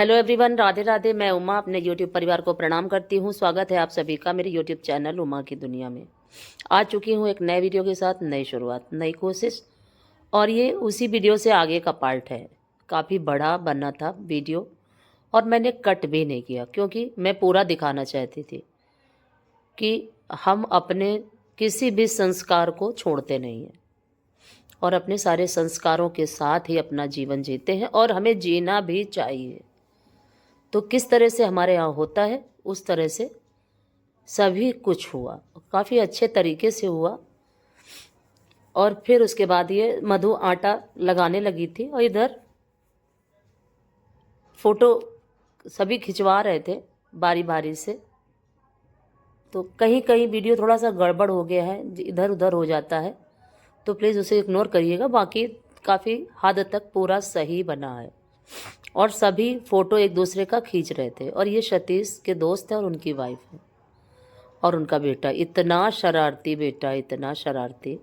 Hello everyone, Radhe Radhe. मैं उमा अपने YouTube परिवार को प्रणाम करती हूँ। स्वागत है आप सभी का मेरे यूट्यूब चैनल उमा की दुनिया में। आ चुकी हूँ एक नए वीडियो के साथ, नई शुरुआत, नई कोशिश, और ये उसी वीडियो से आगे का पार्ट है। काफ़ी बड़ा बना था वीडियो और मैंने कट भी नहीं किया क्योंकि मैं पूरा दिखाना चाहती थी कि हम अपने किसी भी संस्कार को छोड़ते नहीं हैं और अपने सारे संस्कारों के साथ ही अपना जीवन जीते हैं और हमें जीना भी चाहिए। तो किस तरह से हमारे यहाँ होता है उस तरह से सभी कुछ हुआ, काफ़ी अच्छे तरीके से हुआ। और फिर उसके बाद ये मधु आटा लगाने लगी थी और इधर फ़ोटो सभी खिंचवा रहे थे बारी बारी से। तो कहीं कहीं वीडियो थोड़ा सा गड़बड़ हो गया है, इधर उधर हो जाता है, तो प्लीज़ उसे इग्नोर करिएगा। बाकी काफ़ी हद तक पूरा सही बना है और सभी फ़ोटो एक दूसरे का खींच रहे थे। और ये सतीश के दोस्त हैं और उनकी वाइफ है और उनका बेटा। इतना शरारती बेटा, इतना शरारती।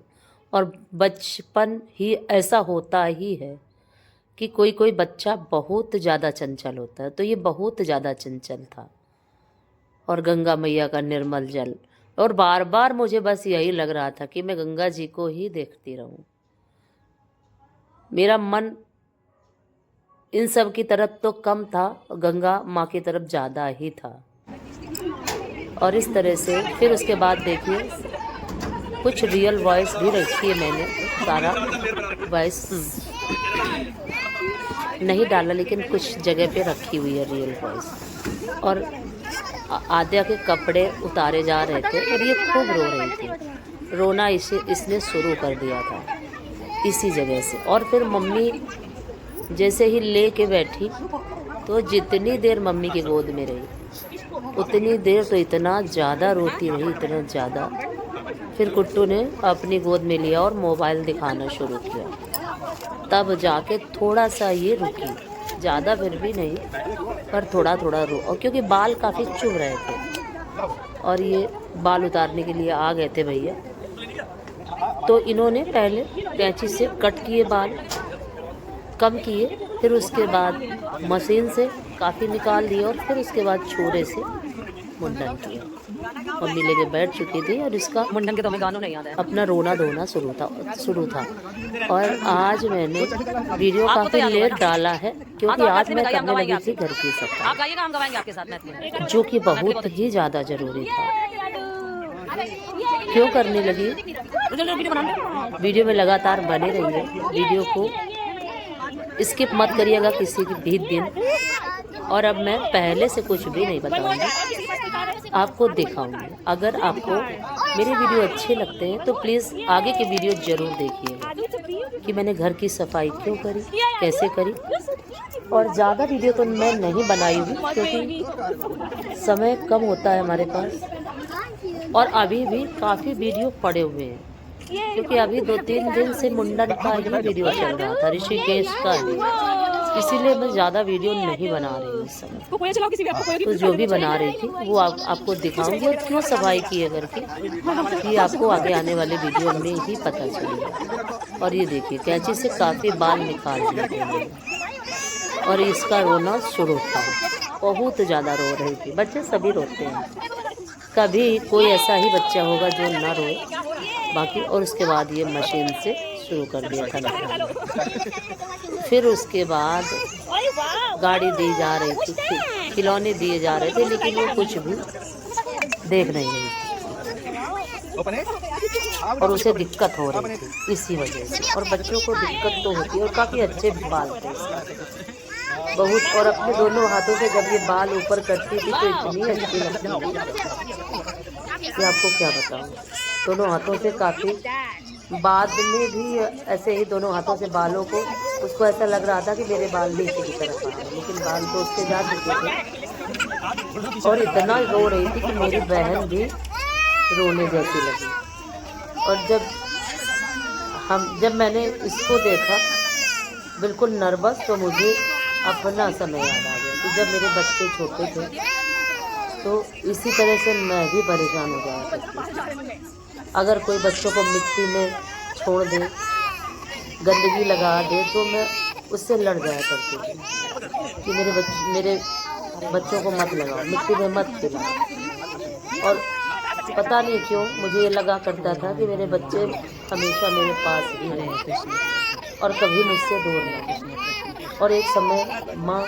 और बचपन ही ऐसा होता ही है कि कोई कोई बच्चा बहुत ज़्यादा चंचल होता है, तो ये बहुत ज़्यादा चंचल था। और गंगा मैया का निर्मल जल, और बार बार मुझे बस यही लग रहा था कि मैं गंगा जी को ही देखती रहूं। मेरा मन इन सब की तरफ तो कम था, गंगा माँ की तरफ ज़्यादा ही था। और इस तरह से फिर उसके बाद देखिए कुछ रियल वॉइस भी रखी है मैंने, सारा वॉइस नहीं डाला लेकिन कुछ जगह पे रखी हुई है रियल वॉइस। और आद्या के कपड़े उतारे जा रहे थे और ये खूब रो रही थी। रोना इसने शुरू कर दिया था इसी जगह से। और फिर मम्मी जैसे ही ले के बैठी तो जितनी देर मम्मी की गोद में रही उतनी देर तो इतना ज़्यादा रोती रही, इतना ज़्यादा। फिर कुट्टू ने अपनी गोद में लिया और मोबाइल दिखाना शुरू किया, तब जाके थोड़ा सा ये रुकी, ज़्यादा फिर भी नहीं, पर थोड़ा थोड़ा रो। और क्योंकि बाल काफ़ी चुभ रहे थे और ये बाल उतारने के लिए आ गए थे भैया, तो इन्होंने पहले कैंची से कट किए बाल, कम किए, फिर उसके बाद मशीन से काफ़ी निकाल लिए और फिर उसके बाद छुरे से मुंडन किया। मम्मी लेके बैठ चुकी थी और इसका मुंडन के तो हमें गानों नहीं याद है, अपना रोना धोना शुरू था। और आज मैंने वीडियो काफ़ी लेट डाला है क्योंकि आज मैं करने लगी थी घर की सफाई, जो कि बहुत ही ज़्यादा ज़रूरी था। क्यों करने लगी, वीडियो में लगातार बने रहिए, वीडियो को स्किप मत करिएगा किसी भी दिन। और अब मैं पहले से कुछ भी नहीं बताऊंगी, आपको दिखाऊंगी। अगर आपको मेरे वीडियो अच्छे लगते हैं तो प्लीज़ आगे की वीडियो ज़रूर देखिएगा कि मैंने घर की सफाई क्यों करी, कैसे करी। और ज़्यादा वीडियो तो मैं नहीं बनाई हूँ क्योंकि समय कम होता है हमारे पास, और अभी भी काफ़ी वीडियो पड़े हुए हैं क्योंकि अभी 2-3 दिन से मुंडन का ही वीडियो चल रहा था, ऋषिकेश का ही, इसीलिए मैं ज़्यादा वीडियो नहीं बना रही हूँ इस समय। तो जो भी बना रही थी वो आपको दिखाऊंगी और क्यों सफाई की है करके, ये आपको आगे आने वाले वीडियो में ही पता चलेगा। और ये देखिए कैंची से काफ़ी बाल निकाल दिए और इसका रोना शुरू था, बहुत ज़्यादा रो रही थी। बच्चे सभी रोते हैं, कभी कोई ऐसा ही बच्चा होगा जो ना रोए बाकी। और उसके बाद ये मशीन से शुरू कर दिया था निकालना। फिर उसके बाद गाड़ी दी जा रही थी, खिलौने दिए जा रहे थे, लेकिन वो कुछ भी देख नहीं रही थी और उसे दिक्कत हो रही थी इसी वजह से। और बच्चों को दिक्कत तो होती है, और काफ़ी अच्छे बाल थे बहुत। और अपने दोनों हाथों से जब ये बाल ऊपर करती थी तो इतनी अच्छी लगती थी कि आपको क्या बताऊं। दोनों हाथों से काफ़ी, बाद में भी ऐसे ही दोनों हाथों से बालों को, उसको ऐसा लग रहा था कि मेरे बाल नीचे की तरफ आ रहे हैं, लेकिन बाल तो उसके जा चुके थे। और इतना रो रही थी कि मेरी बहन भी रोने जैसी लगी। और जब मैंने इसको देखा बिल्कुल नर्वस, तो मुझे अपना समय याद आ गया कि जब मेरे बच्चे छोटे थे तो इसी तरह से मैं भी परेशान हो जाया करती थी। अगर कोई बच्चों को मिट्टी में छोड़ दे, गंदगी लगा दे, तो मैं उससे लड़ जाया करती थी। कि मेरे बच्चों को मत लगाओ, मिट्टी में मत खिलाओ। और पता नहीं क्यों मुझे ये लगा करता था कि मेरे बच्चे हमेशा मेरे पास ही रहें और कभी मुझसे दूर ना। और एक समय माँ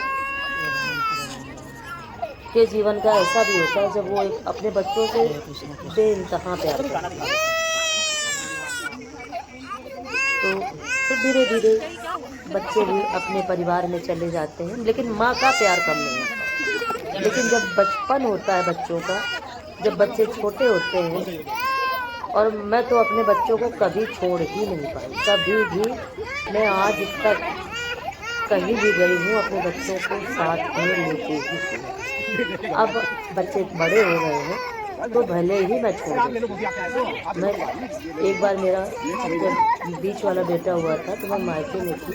के जीवन का ऐसा भी होता है जब वो अपने बच्चों से बेइंतहा प्यार करती है। तो फिर धीरे धीरे बच्चे भी अपने परिवार में चले जाते हैं, लेकिन माँ का प्यार कम नहीं होता। लेकिन जब बचपन होता है बच्चों का, जब बच्चे छोटे होते हैं, और मैं तो अपने बच्चों को कभी छोड़ ही नहीं पाई, कभी भी। मैं आज तक कहीं भी गई हूँ अपने बच्चों को साथ में लेके ही थी। अब बच्चे बड़े हो गए हैं तो भले ही मैं छोड़ दूँ। मैं एक बार मेरा जब बीच वाला बेटा हुआ था तो मैं मायके में थी,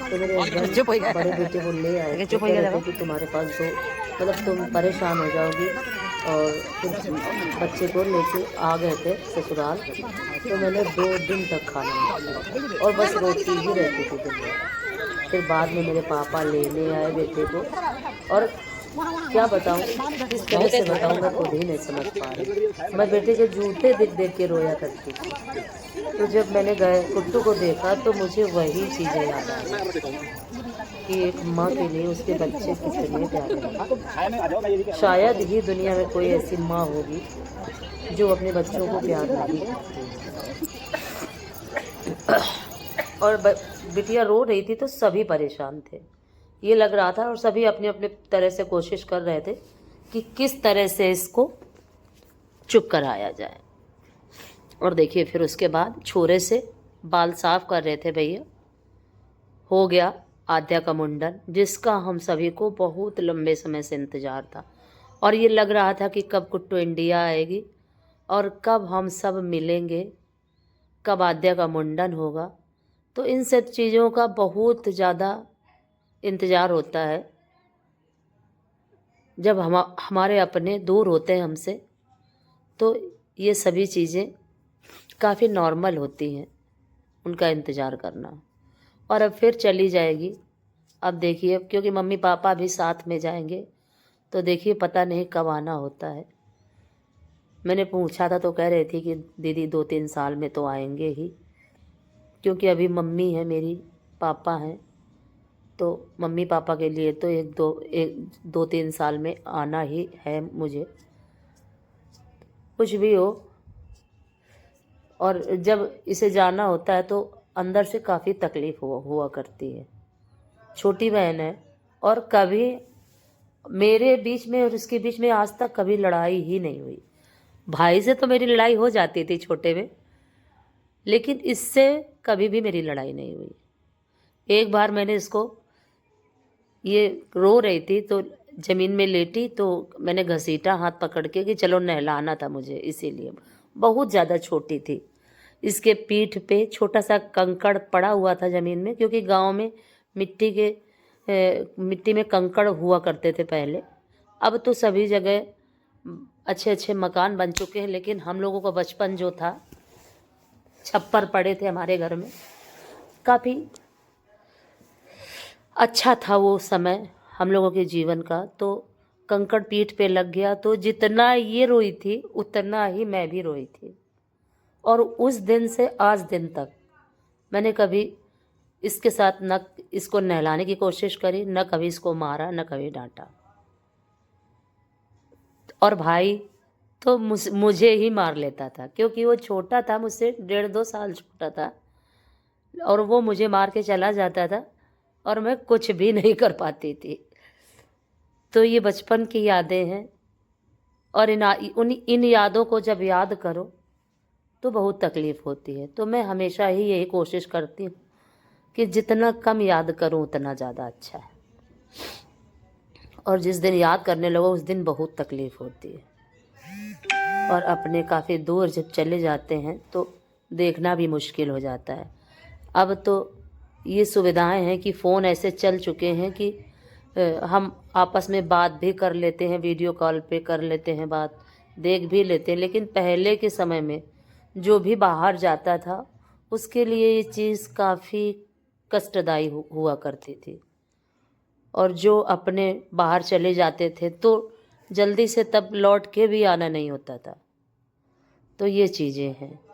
तो मेरे हस्बैंड बड़े बेटे को ले आए, कह रहे थे कि तुम्हारे पास दो, मतलब तुम परेशान हो जाओगी। और फिर बच्चे को लेके आ गए थे ससुराल, तो मैंने 2 दिन तक खाना नहीं खाया और बस रोटी ही रहती थी दिन में। फिर बाद में मेरे पापा लेने आए बेटे को, और क्या बताऊँ, किस तरह से बताऊँ, मैं खुद ही नहीं समझ पा रही। मैं बेटे के जूते देख देख के रोया करती थी। तो जब मैंने गुड्डू को देखा तो मुझे वही चीज़ें याद आ गई कि एक माँ के लिए उसके बच्चे कितने प्यारे हैं। शायद ही दुनिया में कोई ऐसी माँ होगी जो अपने बच्चों को प्यार नहीं करती। और बिटिया रो रही थी तो सभी परेशान थे, ये लग रहा था, और सभी अपने अपने तरह से कोशिश कर रहे थे कि किस तरह से इसको चुप कराया जाए। और देखिए फिर उसके बाद छोरे से बाल साफ कर रहे थे भैया, हो गया आद्या का मुंडन, जिसका हम सभी को बहुत लंबे समय से इंतज़ार था। और ये लग रहा था कि कब कुट्टू इंडिया आएगी और कब हम सब मिलेंगे, कब आद्या का मुंडन होगा। तो इन सब चीज़ों का बहुत ज़्यादा इंतज़ार होता है। जब हमारे अपने दूर होते हैं हमसे, तो ये सभी चीज़ें काफ़ी नॉर्मल होती हैं, उनका इंतज़ार करना। और अब फिर चली जाएगी। अब देखिए, क्योंकि मम्मी पापा भी साथ में जाएंगे, तो देखिए पता नहीं कब आना होता है। मैंने पूछा था तो कह रही थी कि दीदी 2-3 साल में तो आएंगे ही, क्योंकि अभी मम्मी है मेरी, पापा हैं, तो मम्मी पापा के लिए तो 2-3 साल में आना ही है मुझे, कुछ भी हो। और जब इसे जाना होता है तो अंदर से काफ़ी तकलीफ़ हुआ करती है। छोटी बहन है, और कभी मेरे बीच में और उसके बीच में आज तक कभी लड़ाई ही नहीं हुई। भाई से तो मेरी लड़ाई हो जाती थी छोटे में, लेकिन इससे कभी भी मेरी लड़ाई नहीं हुई। एक बार मैंने इसको, ये रो रही थी तो ज़मीन में लेटी, तो मैंने घसीटा हाथ पकड़ के कि चलो नहलाना था मुझे, इसीलिए। बहुत ज़्यादा छोटी थी। इसके पीठ पे छोटा सा कंकड़ पड़ा हुआ था ज़मीन में, क्योंकि गांव में मिट्टी में कंकड़ हुआ करते थे पहले। अब तो सभी जगह अच्छे अच्छे मकान बन चुके हैं, लेकिन हम लोगों का बचपन जो था, छप्पर पड़े थे हमारे घर में, काफ़ी अच्छा था वो समय हम लोगों के जीवन का। तो कंकड़ पीठ पे लग गया, तो जितना ये रोई थी उतना ही मैं भी रोई थी। और उस दिन से आज दिन तक मैंने कभी इसके साथ न इसको नहलाने की कोशिश करी, न कभी इसको मारा, न कभी डांटा। और भाई तो मुझे ही मार लेता था, क्योंकि वो छोटा था, मुझसे 1.5-2 साल छोटा था, और वो मुझे मार के चला जाता था और मैं कुछ भी नहीं कर पाती थी। तो ये बचपन की यादें हैं, और इन यादों को जब याद करो तो बहुत तकलीफ़ होती है। तो मैं हमेशा ही यही कोशिश करती हूँ कि जितना कम याद करूँ उतना ज़्यादा अच्छा है। और जिस दिन याद करने लगो उस दिन बहुत तकलीफ़ होती है। और अपने काफ़ी दूर जब चले जाते हैं तो देखना भी मुश्किल हो जाता है। अब तो ये सुविधाएं हैं कि फ़ोन ऐसे चल चुके हैं कि हम आपस में बात भी कर लेते हैं, वीडियो कॉल पे कर लेते हैं बात, देख भी लेते हैं। लेकिन पहले के समय में जो भी बाहर जाता था उसके लिए ये चीज़ काफ़ी कष्टदायी हुआ करती थी। और जो अपने बाहर चले जाते थे तो जल्दी से तब लौट के भी आना नहीं होता था। तो ये चीज़ें हैं।